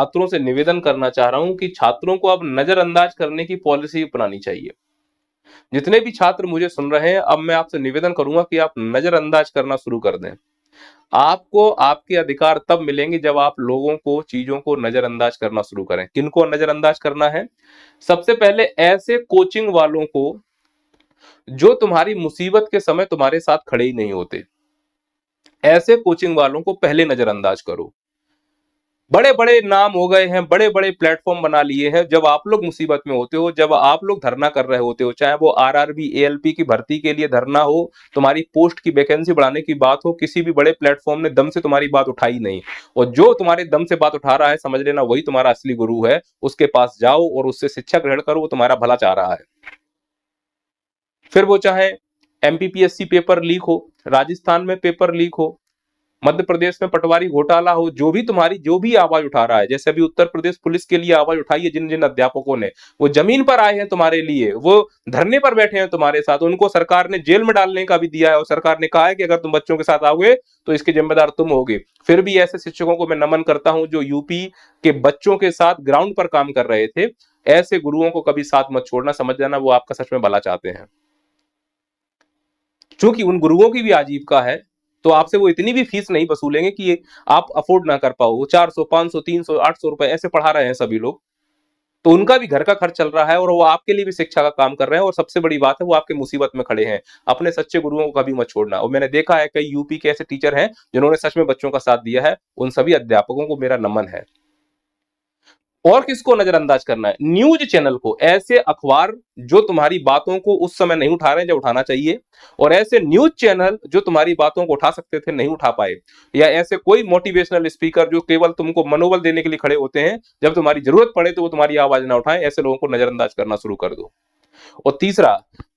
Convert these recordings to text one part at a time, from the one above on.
छात्रों से निवेदन करना चाह रहा हूं कि छात्रों को अब नजरअंदाज करने की पॉलिसी अपनानी चाहिए। जितने भी छात्र मुझे सुन रहे हैं, अब मैं आपसे निवेदन करूंगा कि आप नजरअंदाज करना शुरू कर दें। आपको आपके अधिकार तब मिलेंगे जब आप लोगों को, चीजों को नजरअंदाज करना शुरू करें। किनको नजरअंदाज करना है? सबसे पहले ऐसे कोचिंग वालों को जो तुम्हारी मुसीबत के समय तुम्हारे साथ खड़े ही नहीं होते। ऐसे कोचिंग वालों को पहले नजरअंदाज करो। बड़े बड़े नाम हो गए हैं, बड़े बड़े प्लेटफॉर्म बना लिए हैं। जब आप लोग मुसीबत में होते हो, जब आप लोग धरना कर रहे होते हो, चाहे वो आरआरबी, एएलपी की भर्ती के लिए धरना हो, तुम्हारी पोस्ट की वैकेंसी बढ़ाने की बात हो, किसी भी बड़े प्लेटफॉर्म ने दम से तुम्हारी बात उठाई नहीं, और जो तुम्हारे दम से बात उठा रहा है, समझ लेना वही तुम्हारा असली गुरु है। उसके पास जाओ और उससे शिक्षा ग्रहण करो, वो तुम्हारा भला चाह रहा है। फिर वो चाहे एमपीपीएससी पेपर लीक हो, राजस्थान में पेपर लीक हो, मध्य प्रदेश में पटवारी घोटाला हो, जो भी आवाज उठा रहा है, जैसे अभी उत्तर प्रदेश पुलिस के लिए आवाज उठाई है जिन जिन अध्यापकों ने, वो जमीन पर आए हैं तुम्हारे लिए, वो धरने पर बैठे हैं तुम्हारे साथ, उनको सरकार ने जेल में डालने का भी दिया है, और सरकार ने कहा है कि अगर तुम बच्चों के साथ आओगे तो इसके जिम्मेदार तुम होगे। फिर भी ऐसे शिक्षकों को मैं नमन करता हूं जो यूपी के बच्चों के साथ ग्राउंड पर काम कर रहे थे। ऐसे गुरुओं को कभी साथ मत छोड़ना, समझ जाना वो आपका सच में भला चाहते हैं। चूंकि उन गुरुओं की भी आजीविका है, तो आपसे वो इतनी भी फीस नहीं वसूलेंगे कि आप अफोर्ड ना कर पाओ। वो 400, 500, 300, 800 रुपए ऐसे पढ़ा रहे हैं सभी लोग, तो उनका भी घर का खर्च चल रहा है और वो आपके लिए भी शिक्षा का काम कर रहे हैं, और सबसे बड़ी बात है वो आपके मुसीबत में खड़े हैं। अपने सच्चे गुरुओं को कभी मत छोड़ना। और मैंने देखा है कई यूपी के ऐसे टीचर हैं जिन्होंने सच में बच्चों का साथ दिया है, उन सभी अध्यापकों को मेरा नमन है। और किसको नजरअंदाज करना है? न्यूज चैनल को, ऐसे अखबार जो तुम्हारी बातों को उस समय नहीं उठा रहे हैं जब उठाना चाहिए, और ऐसे न्यूज चैनल जो तुम्हारी बातों को उठा सकते थे नहीं उठा पाए, या ऐसे कोई मोटिवेशनल स्पीकर जो केवल तुमको मनोबल देने के लिए खड़े होते हैं, जब तुम्हारी जरूरत पड़े तो वो तुम्हारी आवाज ना उठाएं, ऐसे लोगों को नजरअंदाज करना शुरू कर दो। और तीसरा,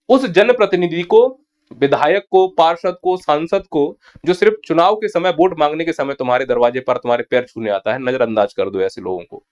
उस जनप्रतिनिधि को, विधायक को, पार्षद को, सांसद को जो सिर्फ चुनाव के समय, वोट मांगने के समय तुम्हारे दरवाजे पर तुम्हारे पैर छूने आता है, नजरअंदाज कर दो ऐसे लोगों को।